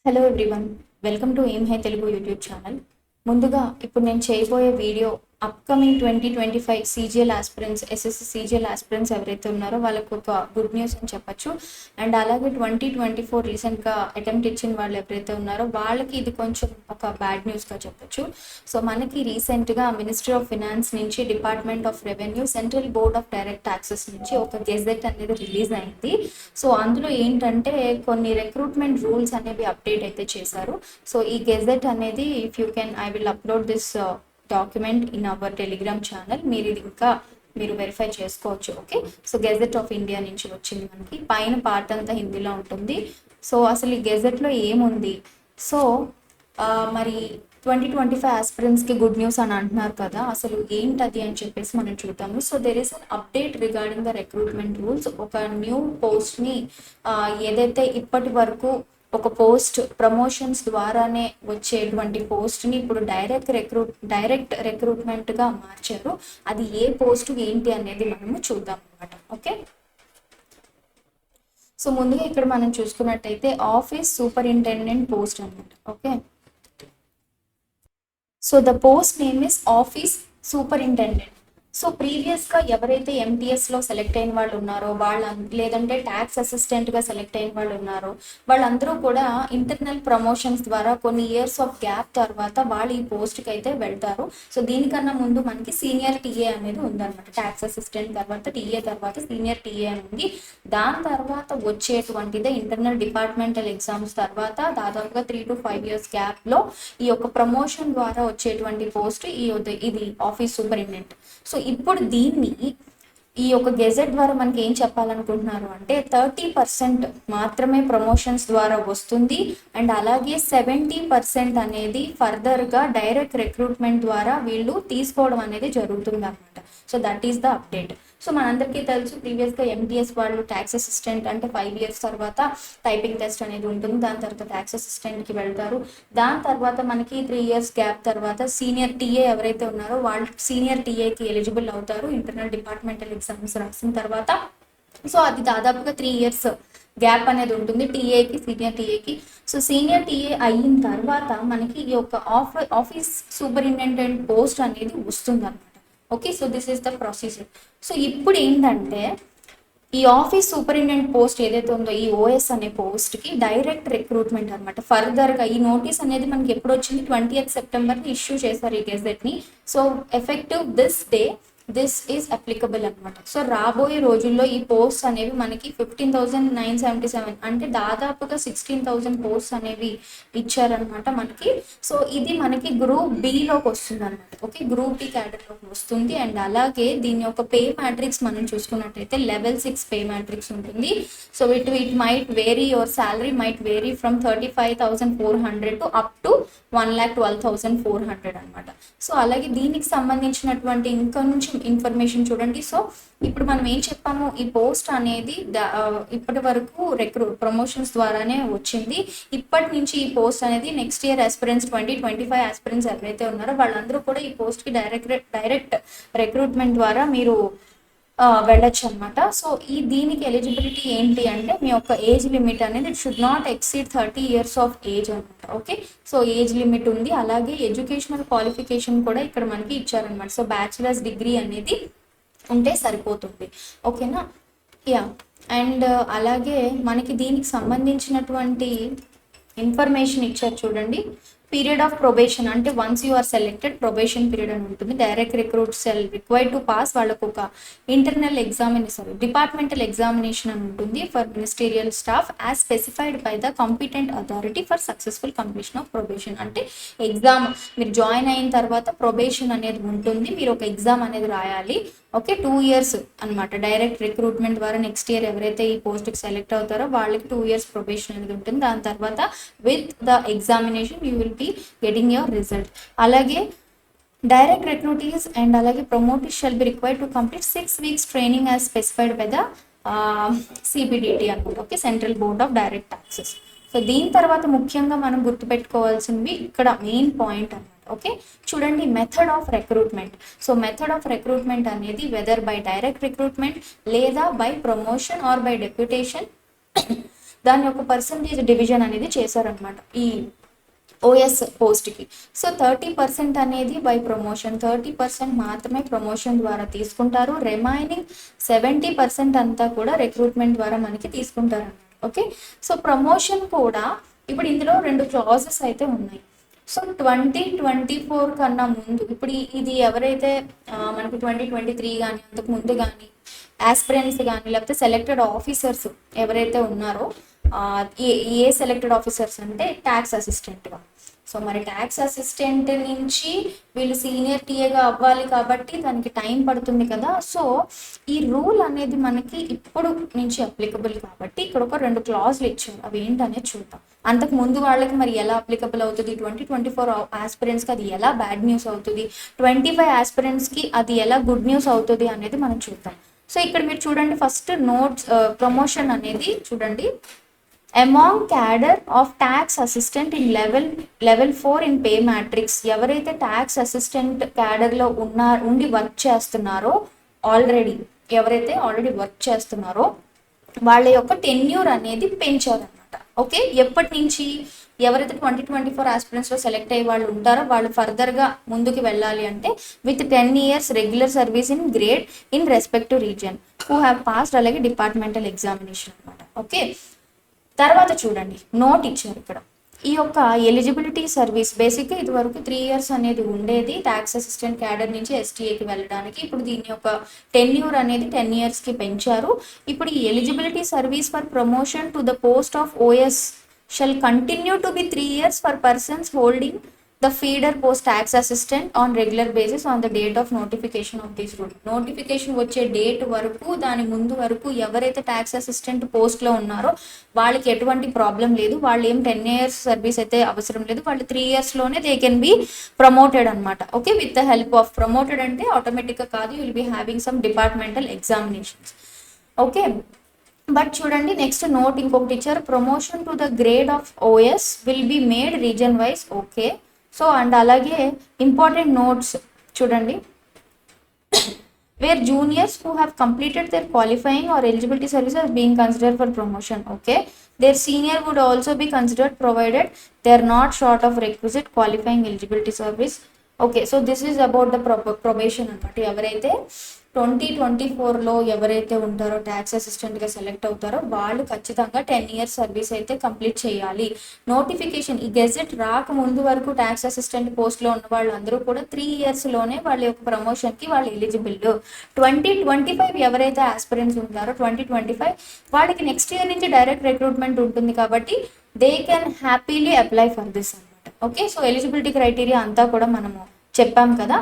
Hello everyone, welcome to ఏం high Telugu YouTube channel. ముందుగా ఇప్పుడు నేను చేయబోయే video upcoming 2025 CGL aspirants, SSC CGL aspirants ఎవరైతే ఉన్నారో వాళ్ళకు ఒక గుడ్ న్యూస్ అని చెప్పొచ్చు. అండ్ అలాగే 2024 రీసెంట్గా అటెంప్ట్ ఇచ్చిన వాళ్ళు ఎవరైతే ఉన్నారో వాళ్ళకి ఇది కొంచెం ఒక బ్యాడ్ న్యూస్గా చెప్పొచ్చు. సో మనకి రీసెంట్గా మినిస్ట్రీ ఆఫ్ ఫినాన్స్ నుంచి, department of revenue, central board of direct taxes నుంచి ఒక గెజెట్ అనేది రిలీజ్ అయింది. సో అందులో ఏంటంటే కొన్ని రిక్రూట్మెంట్ రూల్స్ అనేవి అప్డేట్ అయితే చేశారు. సో ఈ గెజెట్ అనేది if you can I will upload this document in our Telegram channel. మీరు ఇది ఇంకా వెరిఫై చేసుకోవచ్చు. Okay, so gazette of India నుంచి వచ్చింది. మనకి పైన పార్ట్ అంతా హిందీలో ఉంటుంది. సో అసలు ఈ గెజెట్లో ఏముంది? సో మరి 2025 ఆస్పిరెంట్స్కి గుడ్ న్యూస్ అని అంటున్నారు కదా, అసలు ఏంటది అని చెప్పేసి మనం చూద్దాము. So there is an update regarding the recruitment rules. ఒక న్యూ పోస్ట్ని ఏదైతే ఇప్పటి వరకు ఒక పోస్ట్ ప్రమోషన్స్ ద్వారానే వచ్చేటువంటి పోస్ట్ని ఇప్పుడు డైరెక్ట్ రిక్రూట్మెంట్గా మార్చారు. అది ఏ పోస్ట్ ఏంటి అనేది మనము చూద్దాం అనమాట. ఓకే, సో ముందుగా ఇక్కడ మనం చూసుకున్నట్టయితే ఆఫీస్ సూపరింటెండెంట్ పోస్ట్ అనమాట. Okay, so the post name is office superintendent. So ప్రీవియస్గా ఎవరైతే ఎంటీఎస్లో సెలెక్ట్ అయిన వాళ్ళు ఉన్నారో లేదంటే ట్యాక్స్ అసిస్టెంట్గా సెలెక్ట్ అయిన వాళ్ళు ఉన్నారో వాళ్ళందరూ కూడా ఇంటర్నల్ ప్రమోషన్స్ ద్వారా కొన్ని ఇయర్స్ ఆఫ్ గ్యాప్ తర్వాత వాళ్ళు ఈ పోస్ట్కి అయితే వెళ్తారు. సో దీనికన్నా ముందు మనకి సీనియర్ టీఏ అనేది ఉందన్నమాట. ట్యాక్స్ అసిస్టెంట్ తర్వాత టీఏ తర్వాత సీనియర్ టీఏ అని ఉంది. దాని తర్వాత వచ్చేటువంటిదే ఇంటర్నల్ డిపార్ట్మెంటల్ ఎగ్జామ్స్ తర్వాత దాదాపుగా 3 to 5 years గ్యాప్లో ఈ యొక్క ప్రమోషన్ ద్వారా వచ్చేటువంటి పోస్ట్ ఇది ఆఫీస్ సూపరింటెండెంట్. సో ఇప్పుడు దీన్ని ఈ యొక్క గెజెట్ ద్వారా మనకి ఏం చెప్పాలనుకుంటున్నారు అంటే 30% మాత్రమే ప్రమోషన్స్ ద్వారా వస్తుంది. అండ్ అలాగే 70% అనేది ఫర్దర్గా డైరెక్ట్ రిక్రూట్మెంట్ ద్వారా వీళ్ళు తీసుకోవడం అనేది జరుగుతుంది అనమాట. So that is the update. So మనందరికీ తెలుసు, ప్రీవియస్గా ఎంటీఎస్ వాళ్ళు ట్యాక్స్ అసిస్టెంట్ అంటే 5 years తర్వాత టైపింగ్ టెస్ట్ అనేది ఉంటుంది. దాని తర్వాత ట్యాక్స్ అసిస్టెంట్కి వెళ్తారు. దాని తర్వాత మనకి 3 years గ్యాప్ తర్వాత సీనియర్ టీఏ ఎవరైతే ఉన్నారో వాళ్ళు సీనియర్ టీఏకి ఎలిజిబుల్ అవుతారు ఇంటర్నల్ డిపార్ట్మెంటల్ ఎగ్జామ్స్ రాసిన తర్వాత. సో అది దాదాపుగా 3 years గ్యాప్ అనేది ఉంటుంది టీఏకి, సీనియర్ టీఏకి. సో సీనియర్ టీఏ అయిన తర్వాత మనకి ఈ యొక్క ఆఫీస్ సూపరింటెండెంట్ పోస్ట్ అనేది వస్తుంది అనమాట. Okay, so this is the procedure. So ఇప్పుడు ఏంటంటే ఈ ఆఫీస్ సూపరింటెండెంట్ పోస్ట్ ఏదైతే ఉందో ఈ ఓఎస్ అనే పోస్ట్కి డైరెక్ట్ రిక్రూట్మెంట్ అనమాట. ఫర్దర్గా ఈ నోటీస్ అనేది మనకి ఎప్పుడు వచ్చింది? 20th September ఇష్యూ చేశారు ఈ గెజెట్ని. So effective this day this is applicable అనమాట. సో రాబోయే రోజుల్లో ఈ పోస్ట్ అనేవి మనకి 15,977 అంటే దాదాపుగా 16,000 పోస్ట్ అనేవి ఇచ్చారనమాట మనకి. సో ఇది మనకి గ్రూప్ బిలోకి వస్తుంది అనమాట. ఓకే, గ్రూప్ బి క్యాడర్లోకి వస్తుంది. అండ్ అలాగే దీని యొక్క పే మ్యాట్రిక్స్ మనం చూసుకున్నట్టయితే Level 6 పే మ్యాట్రిక్స్ ఉంటుంది. So it might vary, your salary might vary from 35,400 to up to 1,12,400 అనమాట. సో అలాగే దీనికి సంబంధించినటువంటి ఇంకా నుంచి ఇన్ఫర్మేషన్ చూడండి. సో ఇప్పుడు మనం ఏం చెప్పాము, ఈ పోస్ట్ అనేది ఇప్పటి వరకు ప్రమోషన్స్ ద్వారానే వచ్చింది. ఇప్పటి నుంచి ఈ పోస్ట్ అనేది నెక్స్ట్ ఇయర్ ఆస్పిరెంట్స్ 2025 ఆస్పిరెంట్స్ ఎవరైతే ఉన్నారో వాళ్ళందరూ కూడా ఈ పోస్ట్కి డైరెక్ట్ రిక్రూట్మెంట్ ద్వారా మీరు వెళ్ళొచ్చు అనమాట. సో దీనికి ఎలిజిబిలిటీ ఏంటి అంటే మీ యొక్క ఏజ్ లిమిట్ అనేది it should not exceed 30 years of age అనమాట. ఓకే, సో ఏజ్ లిమిట్ ఉంది. అలాగే ఎడ్యుకేషనల్ క్వాలిఫికేషన్ కూడా ఇక్కడ మనకి ఇచ్చారనమాట. సో బ్యాచిలర్స్ డిగ్రీ అనేది ఉంటే సరిపోతుంది. ఓకేనా, యా. అండ్ అలాగే మనకి దీనికి సంబంధించినటువంటి ఇన్ఫర్మేషన్ ఇచ్చారు చూడండి. పీరియడ్ ఆఫ్ ప్రొబేషన్ అంటే once you are selected probation period అని ఉంటుంది. Direct recruit shall required to pass వాళ్ళకు ఒక ఇంటర్నల్ డిపార్ట్మెంటల్ ఎగ్జామినేషన్ అని ఉంటుంది for ministerial staff as specified by the competent authority for successful completion of probation. అంటే exam మీరు join అయిన తర్వాత ప్రొబేషన్ అనేది ఉంటుంది, మీరు ఒక ఎగ్జామ్ అనేది రాయాలి. ఓకే, 2 years అనమాట. డైరెక్ట్ రిక్రూట్మెంట్ ద్వారా నెక్స్ట్ ఇయర్ ఎవరైతే ఈ పోస్ట్కి సెలెక్ట్ అవుతారో వాళ్ళకి 2 years ప్రొబేషన్ అనేది ఉంటుంది. దాని తర్వాత with the examination you will be getting your result. అలాగే డైరెక్ట్ రిక్రూటీస్ అండ్ అలాగే promotees shall be required to complete 6 weeks training as specified by the CBDT అనమాట. Okay, central board of direct taxes. So దీని తర్వాత ముఖ్యంగా మనం గుర్తుపెట్టుకోవాల్సింది ఇక్కడ main point అనమాట. ఓకే, చూడండి method of recruitment. So method of recruitment అనేది వెదర్ బై డైరెక్ట్ రిక్రూట్మెంట్ లేదా by promotion or by deputation దాని యొక్క పర్సంటేజ్ డివిజన్ అనేది చేశారనమాట ఈ ఓఎస్ పోస్ట్కి. సో 30% అనేది బై ప్రమోషన్, 30% మాత్రమే ప్రమోషన్ ద్వారా తీసుకుంటారు. రిమైనింగ్ 70% అంతా కూడా రిక్రూట్మెంట్ ద్వారా మనకి తీసుకుంటారు. ఓకే, సో ప్రమోషన్ కూడా ఇప్పుడు ఇందులో 2 క్లాజెస్ అయితే ఉన్నాయి. సో 2024 కన్నా ముందు ఇప్పుడు ఇది ఎవరైతే మనకు 2023 కానీ అంతకు ముందు కానీ ఆస్పిరెంట్స్ కానీ లేకపోతే సెలెక్టెడ్ ఆఫీసర్స్ ఎవరైతే ఉన్నారో ఏ సెలెక్టెడ్ ఆఫీసర్స్ అంటే ట్యాక్స్ అసిస్టెంట్గా. సో మరి ట్యాక్స్ అసిస్టెంట్ నుంచి వీళ్ళు సీనియర్ టీఏగా అవ్వాలి కాబట్టి దానికి టైం పడుతుంది కదా. సో ఈ రూల్ అనేది మనకి ఇప్పుడు నుంచి అప్లికబుల్ కాబట్టి ఇక్కడ ఒక 2 క్లాజులు ఇచ్చారు. అవి ఏంటనేది చూద్దాం. అంతకు ముందు వాళ్ళకి మరి ఎలా అప్లికబుల్ అవుతుంది, 2024 ఆస్పిరెంట్స్కి అది ఎలా బ్యాడ్ న్యూస్ అవుతుంది, 25 ఆస్పిరెంట్స్కి అది ఎలా గుడ్ న్యూస్ అవుతుంది అనేది మనం చూద్దాం. సో ఇక్కడ మీరు చూడండి, ఫస్ట్ నోట్స్ ప్రమోషన్ అనేది చూడండి. Among cadre of tax assistant in level 4 in pay matrix, ఎవరైతే ట్యాక్స్ అసిస్టెంట్ క్యాడర్లో ఉండి వర్క్ చేస్తున్నారో ఎవరైతే ఆల్రెడీ వర్క్ చేస్తున్నారో వాళ్ళ యొక్క టెన్యూర్ అనేది పెంచారనమాట. ఓకే, ఎప్పటి నుంచి ఎవరైతే 2024 ఆస్పిరెంట్స్లో సెలెక్ట్ అయ్యే వాళ్ళు ఉంటారో వాళ్ళు ఫర్దర్గా ముందుకు వెళ్ళాలి అంటే with 10 years regular service in grade in respective region who have passed, అలాగే డిపార్ట్మెంటల్ ఎగ్జామినేషన్ అనమాట. ఓకే, తర్వాత చూడండి నోట్ ఇచ్చారు ఇక్కడ. ఈ యొక్క ఎలిజిబిలిటీ సర్వీస్ బేసిక్గా ఇది వరకు 3 years అనేది ఉండేది ట్యాక్స్ అసిస్టెంట్ క్యాడర్ నుంచి ఎస్టీఏకి వెళ్ళడానికి. ఇప్పుడు దీని యొక్క టెన్యూర్ అనేది 10 yearsకి పెంచారు. ఇప్పుడు ఈ eligibility service for promotion to the post of OS shall continue to be 3 years for persons holding the feeder post tax assistant on regular basis on the date of notification of this rule. Notification వచ్చే date వరకు, దాని ముందు వరకు ఎవరైతే tax assistant పోస్ట్లో ఉన్నారో వాళ్ళకి ఎటువంటి ప్రాబ్లం లేదు. వాళ్ళు ఏం 10 years సర్వీస్ అయితే అవసరం లేదు. వాళ్ళు 3 yearsలోనే దే కెన్ బి ప్రమోటెడ్ అనమాట. Okay, with the help of promoted అంటే ఆటోమేటిక్గా కాదు, you will be having some departmental examinations. Okay, but చూడండి నెక్స్ట్ నోట్ ఇంకొకటి ఇచ్చారు. Promotion to the grade of OS will be made region wise. Okay, so and అలాగే important notes చూడండి. Where juniors who have completed their qualifying or eligibility services are being considered for promotion. Okay, their senior would also be considered provided they are not short of requisite qualifying eligibility service. Okay, so this is about the probation అనమాట. ఎవరైతే 2024లో ఎవరైతే ఉంటారో tax అసిస్టెంట్గా select అవుతారో వాళ్ళు ఖచ్చితంగా 10 years service అయితే complete చేయాలి. నోటిఫికేషన్ ఈ గెజెట్ రాకముందు వరకు ట్యాక్స్ అసిస్టెంట్ పోస్ట్లో ఉన్న వాళ్ళందరూ కూడా 3 yearsలోనే వాళ్ళ యొక్క ప్రమోషన్కి వాళ్ళు ఎలిజిబుల్. 2025 ఎవరైతే ఆస్పిరెంట్స్ ఉంటారో 2025 వాళ్ళకి నెక్స్ట్ ఇయర్ నుంచి డైరెక్ట్ రిక్రూట్మెంట్ ఉంటుంది కాబట్టి they can happily apply for this అనమాట. ఓకే, సో ఎలిజిబిలిటీ క్రైటీరియా అంతా కూడా మనము చెప్పాం కదా.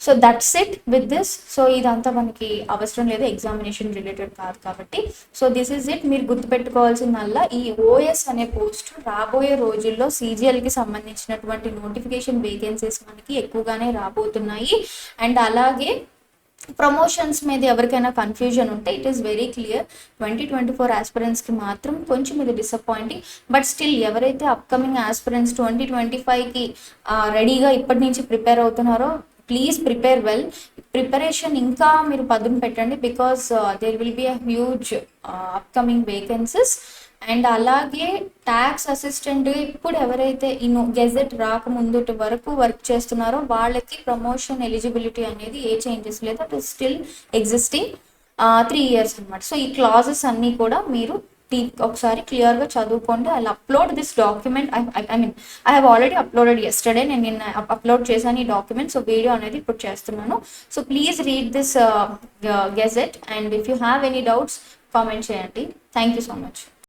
So that's it with this. So ఇదంతా మనకి అవసరం లేదు, ఎగ్జామినేషన్ రిలేటెడ్ కాదు కాబట్టి. So this is it. మీరు గుర్తుపెట్టుకోవాల్సిందల్లా ఈ ఓఎస్ అనే పోస్ట్ రాబోయే రోజుల్లో సీజీఎల్కి సంబంధించినటువంటి నోటిఫికేషన్ వేకెన్సీస్ మనకి ఎక్కువగానే రాబోతున్నాయి. అండ్ అలాగే ప్రమోషన్స్ మీద ఎవరికైనా కన్ఫ్యూజన్ ఉంటే ఇట్ ఈస్ వెరీ క్లియర్. 2024 ఆస్పిరెంట్స్కి మాత్రం కొంచెం ఇది డిసప్పాయింటింగ్. బట్ స్టిల్ ఎవరైతే అప్కమింగ్ ఆస్పిరెంట్స్ 2025కి రెడీగా ఇప్పటి నుంచి ప్రిపేర్ అవుతున్నారో ప్లీజ్ ప్రిపేర్ వెల్. ప్రిపరేషన్ ఇంకా మీరు పదును పెట్టండి because there will be a huge upcoming vacancies. And అలాగే ట్యాక్స్ అసిస్టెంట్ ఇప్పుడు ఎవరైతే ఈ గెజెట్ రాకముందు వరకు వర్క్ చేస్తున్నారో వాళ్ళకి ప్రమోషన్ ఎలిజిబిలిటీ అనేది ఏ చేంజెస్ లేదు, at is still existing 3 years అనమాట. సో ఈ క్లాజెస్ అన్నీ కూడా మీరు ఒకసారి క్లియర్గా చదువుకోండి. I upload this document. I have already uploaded yesterday. నేను నిన్న అప్లోడ్ చేశాను ఈ డాక్యుమెంట్. సో వీడియో అనేది ఇప్పుడు చేస్తున్నాను. So please read this gazette and if you have any doubts comment చేయండి. Thank you so much.